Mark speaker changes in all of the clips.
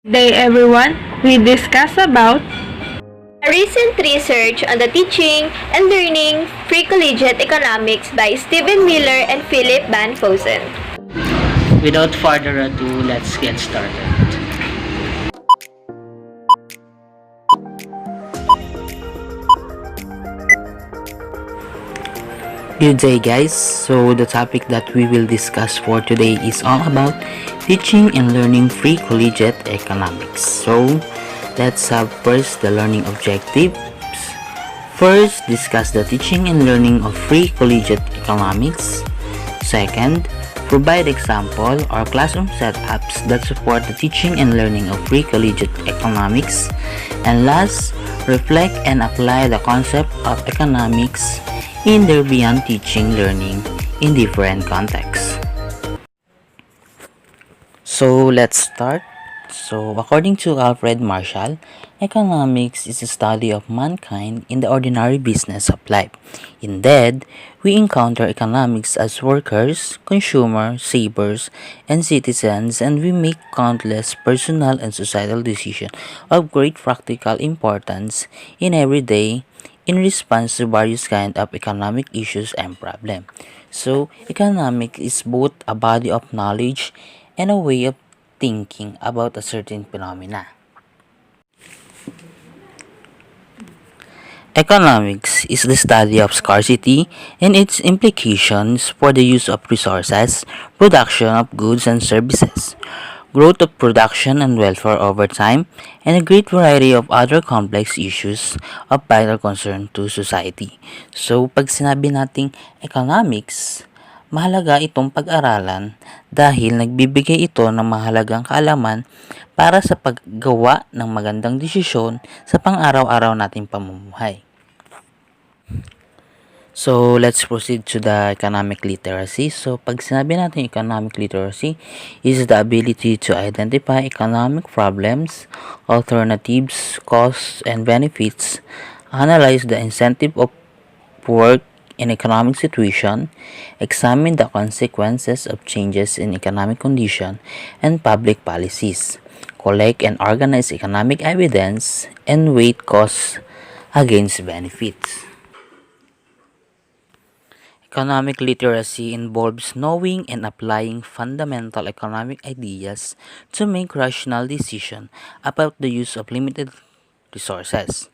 Speaker 1: Today everyone, we discuss about
Speaker 2: A recent research on the teaching and learning pre-collegiate economics by Stephen Miller and Philip Van Fosen.
Speaker 3: Without further ado, let's get started. Good day, guys. So the topic that we will discuss for today is all about teaching and learning pre-collegiate economics. So let's have first the learning objectives. First, discuss the teaching and learning of pre-collegiate economics. Second, provide example or classroom setups that support the teaching and learning of pre-collegiate economics. And last, reflect and apply the concept of economics in their beyond teaching learning in different contexts. So let's start. So according to Alfred Marshall, economics is the study of mankind in the ordinary business of life. Indeed, we encounter economics as workers, consumers, savers, and citizens, and we make countless personal and societal decisions of great practical importance in every day in response to various kinds of economic issues and problems. So, economics is both a body of knowledge and a way of thinking about a certain phenomena. Economics is the study of scarcity and its implications for the use of resources, production of goods and services, growth of production and welfare over time, and a great variety of other complex issues of vital concern to society. So, pag sinabi nating economics, mahalaga itong pag-aralan dahil nagbibigay ito ng mahalagang kaalaman para sa paggawa ng magandang desisyon sa pang-araw-araw nating pamumuhay. So, let's proceed to the economic literacy. So, pag sinabi natin economic literacy is the ability to identify economic problems, alternatives, costs, and benefits, analyze the incentive of work in economic situation, examine the consequences of changes in economic condition and public policies, collect and organize economic evidence, and weigh costs against benefits. Economic literacy involves knowing and applying fundamental economic ideas to make rational decisions about the use of limited resources.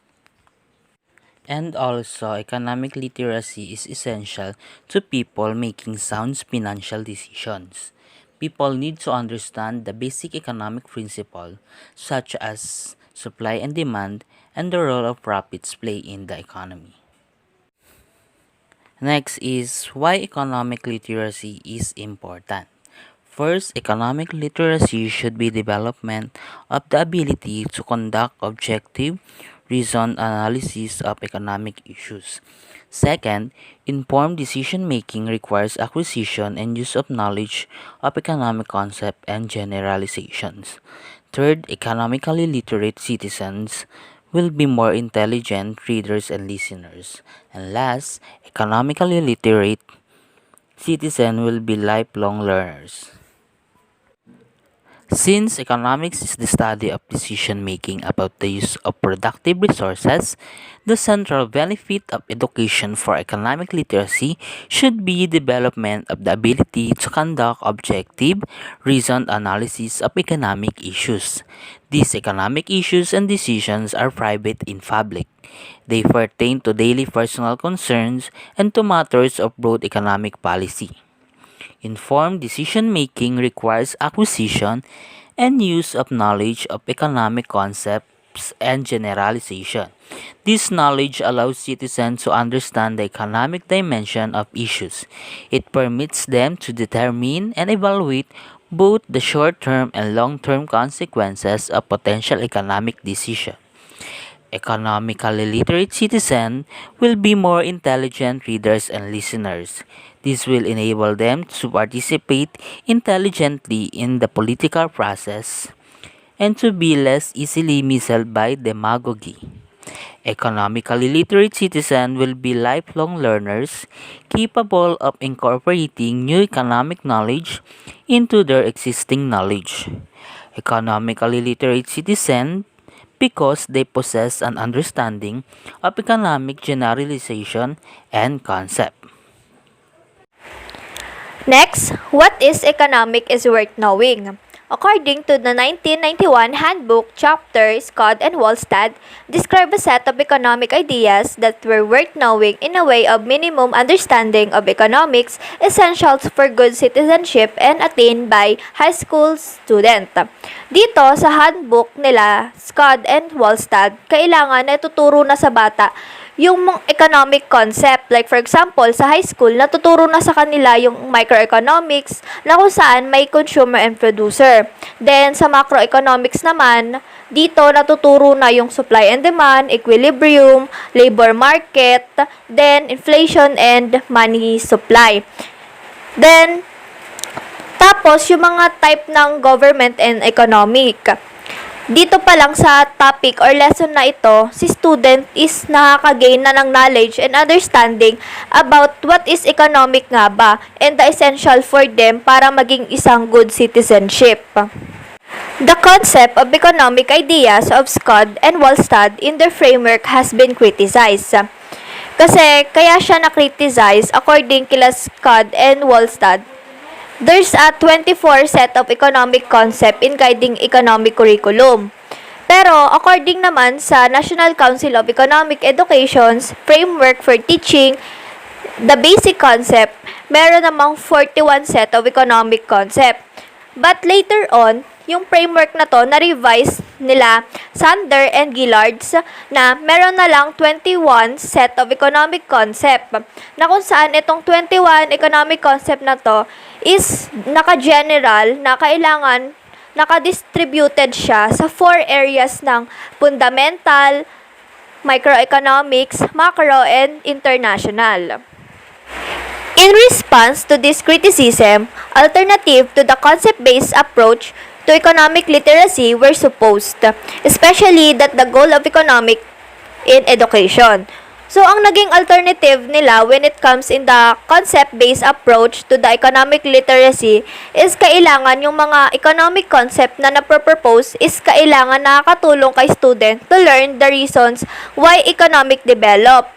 Speaker 3: And also, economic literacy is essential to people making sound financial decisions. People need to understand the basic economic principles such as supply and demand and the role of profits play in the economy. Next is why economic literacy is important. First, economic literacy should be development of the ability to conduct objective, reasoned analysis of economic issues. Second, informed decision-making requires acquisition and use of knowledge of economic concepts and generalizations. Third, economically literate citizens will be more intelligent readers and listeners. And last, economically literate citizens will be lifelong learners. Since economics is the study of decision making about the use of productive resources, the central benefit of education for economic literacy should be development of the ability to conduct objective, reasoned analysis of economic issues. These economic issues and decisions are private in public. They pertain to daily personal concerns and to matters of broad economic policy. Informed decision-making requires acquisition and use of knowledge of economic concepts and generalization. This knowledge allows citizens to understand the economic dimension of issues. It permits them to determine and evaluate both the short-term and long-term consequences of potential economic decisions. Economically literate citizens will be more intelligent readers and listeners. This will enable them to participate intelligently in the political process and to be less easily misled by demagogy. Economically literate citizens will be lifelong learners capable of incorporating new economic knowledge into their existing knowledge. economically literate citizens because they possess an understanding of economic generalization and concept.
Speaker 2: Next, what is economic is worth knowing. According to the 1991 Handbook, Chapter Scott and Wallstad describe a set of economic ideas that were worth knowing in a way of minimum understanding of economics, essentials for good citizenship and attained by high school student. Dito sa handbook nila, Scott and Wallstad, kailangan na ituturo na sa bata yung economic concept. Like for example, sa high school, natuturo na sa kanila yung microeconomics na kung saan may consumer and producer. Then, sa macroeconomics naman, dito natuturo na yung supply and demand, equilibrium, labor market, then inflation and money supply. Then, tapos yung mga type ng government and economic. Dito pa lang sa topic or lesson na ito, si student is nakaka-gain na ng knowledge and understanding about what is economic nga ba and the essential for them para maging isang good citizenship. The concept of economic ideas of Scott and Wallstad in their framework has been criticized. Kasi kaya siya na-criticize according kila Scott and Wallstad. There's a 24 set of economic concept in guiding economic curriculum. Pero according naman sa National Council of Economic Education's framework for teaching the basic concept, meron namang 41 set of economic concept. But later on, yung framework na to na-revise nila Sander and Gillards na meron na lang 21 set of economic concept na kung saan itong 21 economic concept na to is naka-general na kailangan naka-distributed siya sa 4 areas ng fundamental, microeconomics, macro, and international. In response to this criticism, alternative to the concept-based approach to economic literacy were supposed, especially that the goal of economic in education. So, ang naging alternative nila when it comes in the concept-based approach to the economic literacy is kailangan yung mga economic concept na napropose is kailangan nakakatulong kay student to learn the reasons why economic develop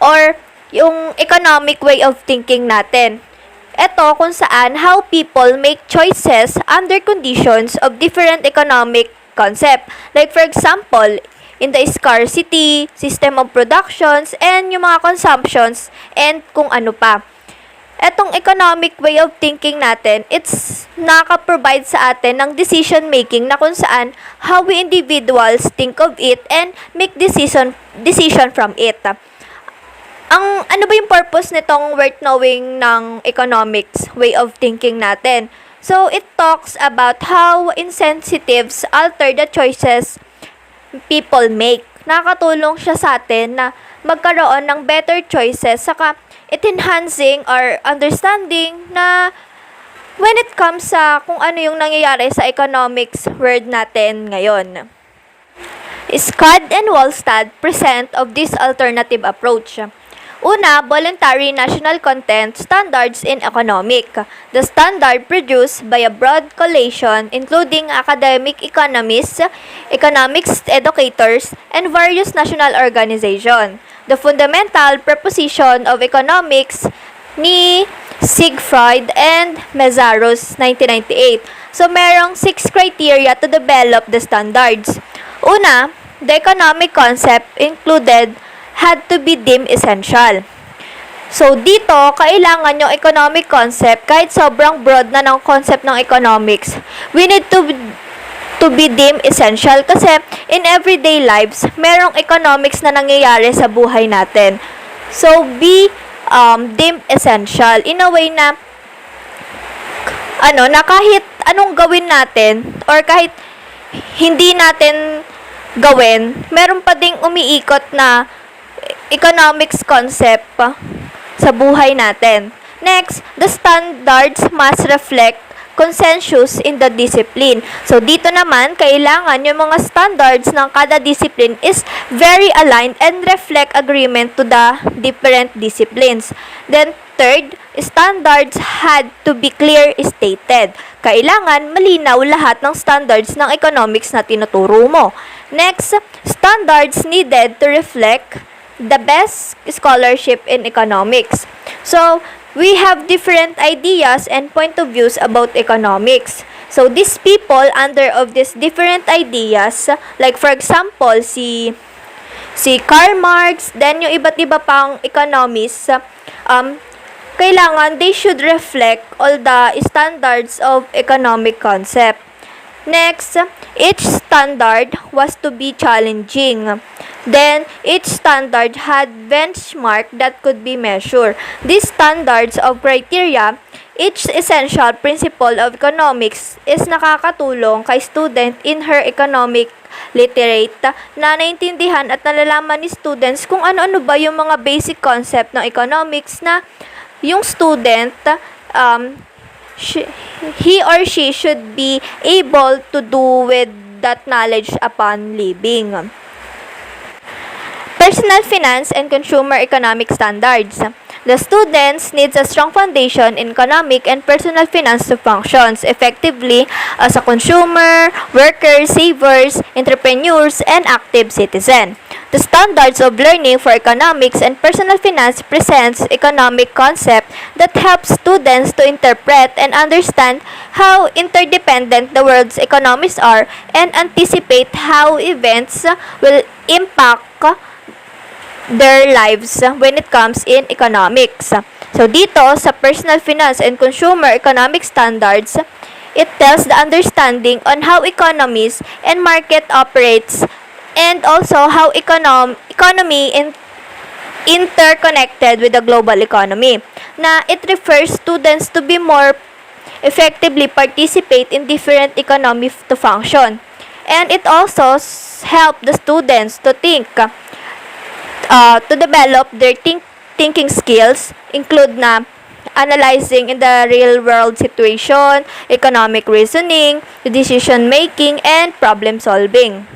Speaker 2: or yung economic way of thinking natin. Ito kung saan how people make choices under conditions of different economic concept. Like for example, in the scarcity, system of productions, and yung mga consumptions, and kung ano pa. Etong economic way of thinking natin, it's nakaka-provide sa atin ng decision making na kung saan how we individuals think of it and make decision from it. Ano ba yung purpose nitong worth knowing ng economics way of thinking natin? So, it talks about how incentives alter the choices people make. Nakakatulong siya sa atin na magkaroon ng better choices, saka it enhancing our understanding na when it comes sa kung ano yung nangyayari sa economics world natin ngayon. Scott and Wallstad present of this alternative approach. Una, voluntary national content standards in economic. The standard produced by a broad collation including academic economists, economics educators, and various national organizations. The fundamental proposition of economics ni Siegfried and Meszaros, 1998. So, merong 6 criteria to develop the standards. Una, the economic concept included had to be deemed essential. So, dito, kailangan yung economic concept, kahit sobrang broad na ng concept ng economics, we need to be deemed essential kasi in everyday lives, merong economics na nangyayari sa buhay natin. So, be deemed essential in a way na na kahit anong gawin natin or kahit hindi natin gawin, meron pa ding umiikot na economics concept sa buhay natin. Next, the standards must reflect consensus in the discipline. So, dito naman, kailangan yung mga standards ng kada discipline is very aligned and reflect agreement to the different disciplines. Then, third, standards had to be clear stated. Kailangan malinaw lahat ng standards ng economics na tinuturo mo. Next, standards needed to reflect the best scholarship in economics. So, we have different ideas and point of views about economics. So, these people under of these different ideas, like for example, si Karl Marx, then yung iba't iba pang economists, kailangan they should reflect all the standards of economic concept. Next, each standard was to be challenging. Then, each standard had benchmark that could be measured. These standards of criteria, each essential principle of economics is nakakatulong kay student in her economic literate na naintindihan at nalalaman ni students kung ano-ano ba yung mga basic concept ng economics na yung student he or she should be able to do with that knowledge upon living. Personal finance and consumer economic standards. The students needs a strong foundation in economic and personal finance to function effectively as a consumer, workers, savers, entrepreneurs, and active citizen. The standards of learning for economics and personal finance presents economic concept that helps students to interpret and understand how interdependent the world's economies are and anticipate how events will impact their lives when it comes in economics. So dito sa personal finance and consumer economic standards, it tells the understanding on how economies and market operates and also how economy interconnected with the global economy. Na it refers students to be more effectively participate in different economy to function. And it also help the students to think to develop their thinking skills, include na analyzing in the real world situation, economic reasoning, decision making, and problem solving.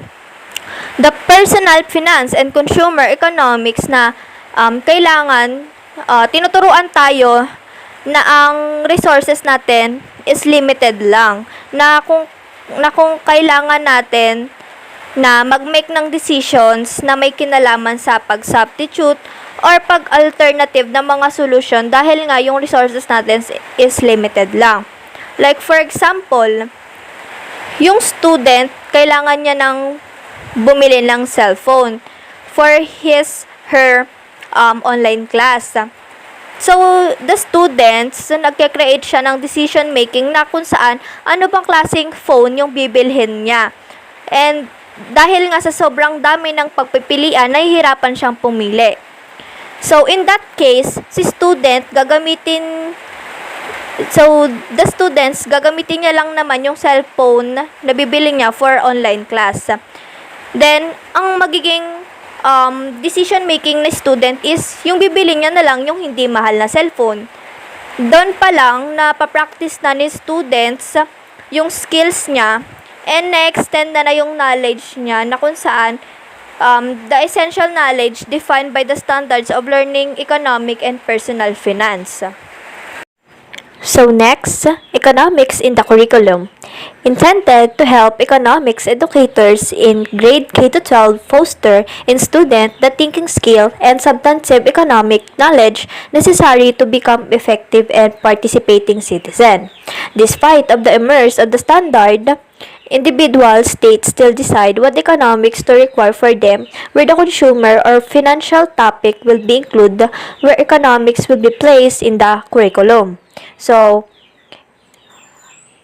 Speaker 2: The personal finance and consumer economics na kailangan tinuturuan tayo na ang resources natin is limited lang, na kung kailangan natin na mag-make ng decisions na may kinalaman sa pag-substitute or pag-alternative ng mga solution dahil nga yung resources natin is limited lang. Like for example, yung student, kailangan niya ng bumili ng cellphone for her online class. So, the students, nagke-create siya ng decision making na kung saan ano bang klaseng phone yung bibilhin niya. And dahil nga sa sobrang dami ng pagpipilian, nahihirapan siyang pumili. So, in that case, the students, gagamitin niya lang naman yung cellphone na bibili niya for online class. Then, ang magiging decision making na student is yung bibili niya na lang yung hindi mahal na cellphone. Doon pa lang na pa-practice na ni students yung skills niya. And na-extend na yung knowledge niya na kung saan the essential knowledge defined by the standards of learning economic and personal finance. So next, economics in the curriculum. Intended to help economics educators in grade K-12 foster in student the thinking skill and substantive economic knowledge necessary to become effective and participating citizen. Despite of the immerse of the standard, individual states still decide what economics to require for them, where the consumer or financial topic will be included, where economics will be placed in the curriculum. So,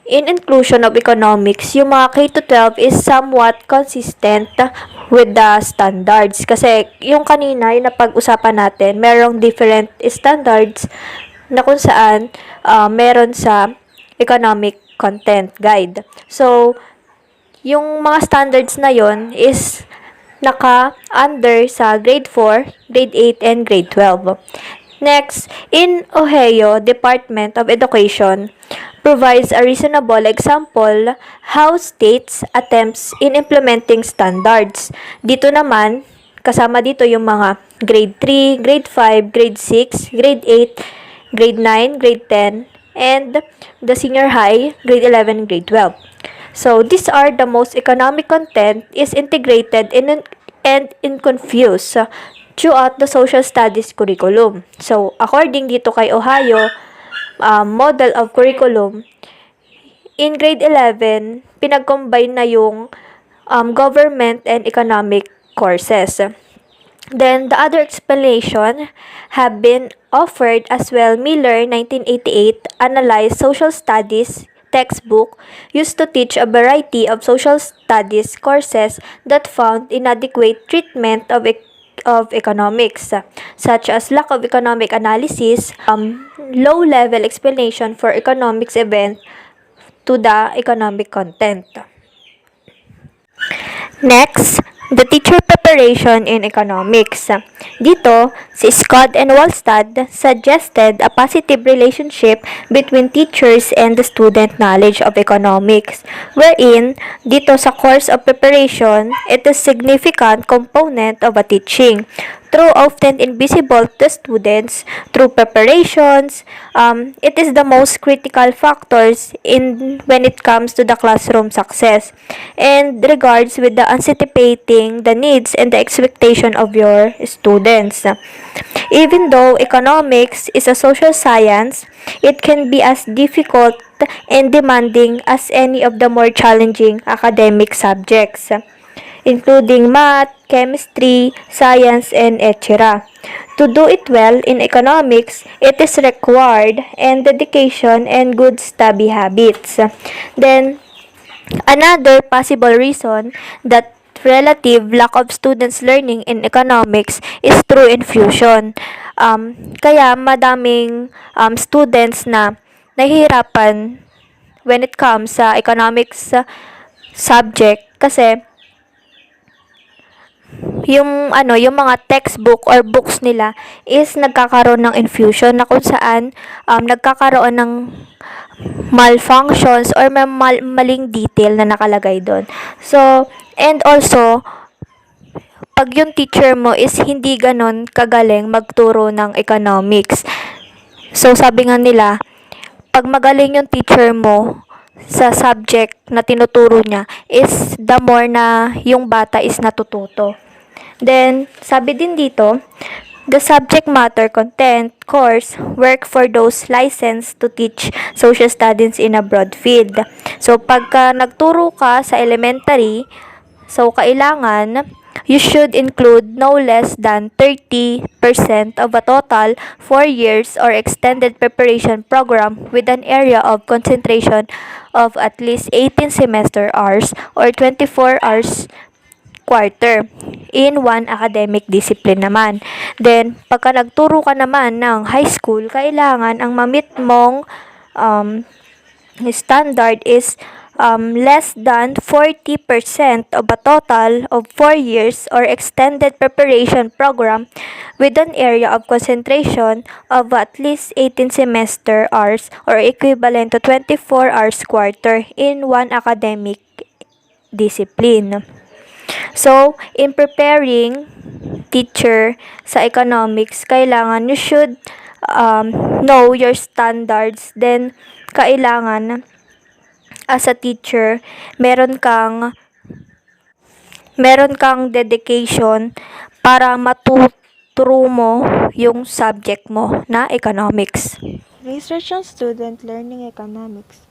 Speaker 2: in inclusion of economics, yung mga K-12 is somewhat consistent with the standards. Kasi yung kanina, yung napag-usapan natin, merong different standards na kung saan meron sa economic content guide. So, yung mga standards na yon is naka-under sa grade 4, grade 8, and grade 12. Next, in Ohio Department of Education provides a reasonable example how states attempts in implementing standards. Dito naman, kasama dito yung mga grade 3, grade 5, grade 6, grade 8, grade 9, grade 10, and the senior high, grade 11 and grade 12. So these are the most economic content is integrated and in confused throughout the social studies curriculum. So according dito kay Ohio model of curriculum, in grade 11, pinag-combine na yung government and economic courses. Then, the other explanation have been offered as well. Miller, 1988, analyzed social studies textbook used to teach a variety of social studies courses that found inadequate treatment of economics, such as lack of economic analysis, low-level explanation for economics event to the economic content. Next, the teacher preparation in economics. Dito, si Scott and Wallstad suggested a positive relationship between teachers and the student knowledge of economics, wherein dito sa course of preparation, it is significant component of a teaching. Though often invisible to students through preparations, it is the most critical factors in when it comes to the classroom success and regards with the anticipating the needs and the expectation of your students. Even though economics is a social science, it can be as difficult and demanding as any of the more challenging academic subjects, including math, chemistry, science, and etc. To do it well in economics, it is required and dedication and good study habits. Then, another possible reason that relative lack of students learning in economics is through infusion. Kaya madaming students na nahihirapan when it comes sa economics subject kasi yung mga textbook or books nila is nagkakaroon ng infusion na kung saan nagkakaroon ng malfunctions or may maling detail na nakalagay doon. So, and also, pag yung teacher mo is hindi ganon kagaling magturo ng economics. So, sabi nga nila, pag magaling yung teacher mo sa subject na tinuturo niya is the more na yung bata is natututo. Then, sabi din dito, the subject matter content course work for those licensed to teach social studies in a broad field. So, pagka nagturo ka sa elementary, so kailangan you should include no less than 30% of a total 4 years or extended preparation program with an area of concentration of at least 18 semester hours or 24 hours quarter in one academic discipline naman. Then, pagka nagturo ka naman ng high school, kailangan ang mamit mong standard is less than 40% of a total of 4 years or extended preparation program with an area of concentration of at least 18 semester hours or equivalent to 24 hours quarter in one academic discipline. So, in preparing teacher sa economics, kailangan you should know your standards. Then, kailangan as a teacher, meron kang dedication para matuturo mo yung subject mo na economics.
Speaker 4: Research on student learning economics,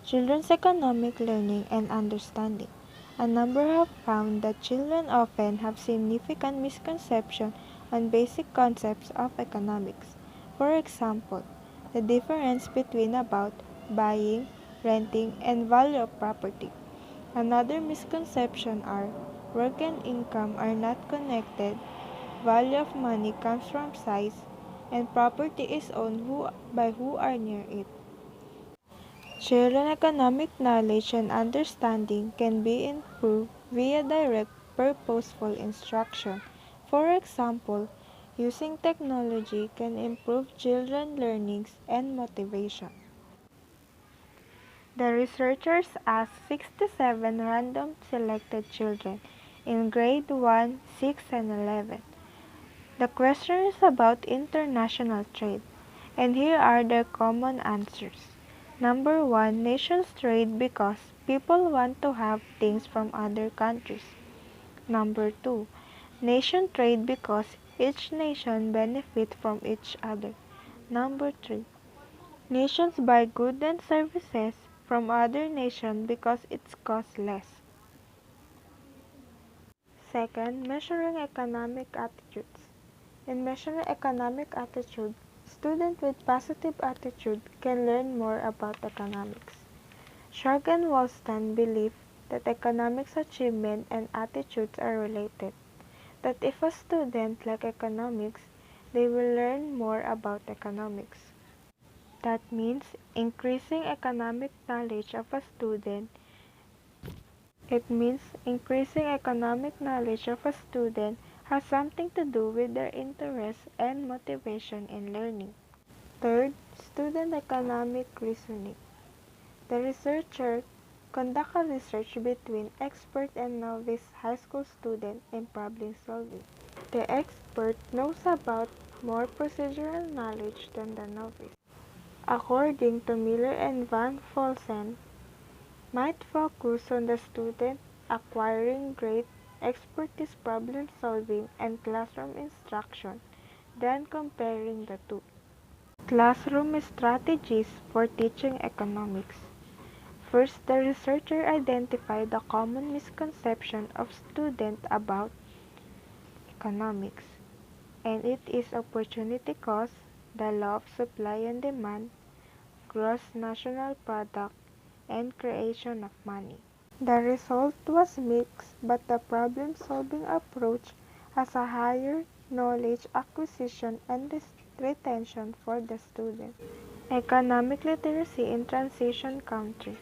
Speaker 4: children's economic learning and understanding. A number have found that children often have significant misconceptions on basic concepts of economics. For example, the difference between about buying, renting, and value of property. Another misconception are work and income are not connected, value of money comes from size, and property is owned by who are near it. Children economic knowledge and understanding can be improved via direct, purposeful instruction. For example, using technology can improve children's learning and motivation. The researchers asked 67 random selected children in grade 1, 6, and 11. The question is about international trade. And here are the common answers. Number 1, nations trade because people want to have things from other countries. Number 2, nation trade because each nation benefits from each other. Number 3, nations buy goods and services from other nations because it costs less. Second, measuring economic attitudes. In measuring economic attitude, students with positive attitude can learn more about economics. Shark and Wollston believe that economics achievement and attitudes are related, that if a student like economics, they will learn more about economics. That means increasing economic knowledge of a student. It means increasing economic knowledge of a student has something to do with their interest and motivation in learning. Third, student economic reasoning. The researcher conducts a research between expert and novice high school student in problem solving. The expert knows about more procedural knowledge than the novice. According to Miller and Van Folsen, might focus on the student acquiring great expertise problem solving and classroom instruction, then comparing the two. Classroom strategies for teaching economics. First, the researcher identified the common misconception of students about economics, and it is opportunity cost, the law of supply and demand, gross national product, and creation of money. The result was mixed, but the problem-solving approach has a higher knowledge acquisition and retention for the student. Economic literacy in transition countries.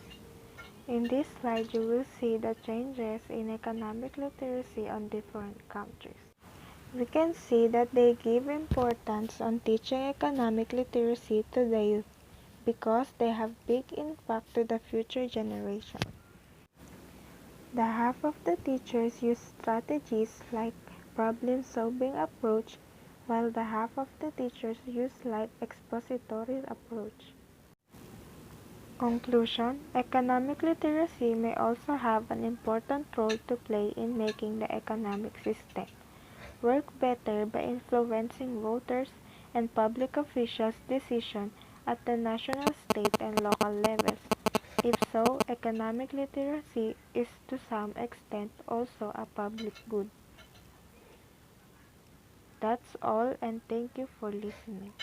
Speaker 4: In this slide, you will see the changes in economic literacy on different countries. We can see that they give importance on teaching economic literacy to the youth because they have big impact to the future generation. The half of the teachers use strategies like problem-solving approach, while the half of the teachers use like expository approach. Conclusion: economic literacy may also have an important role to play in making the economic system work better by influencing voters and public officials' decisions at the national, state, and local levels. If so, economic literacy is to some extent also a public good. That's all, and thank you for listening.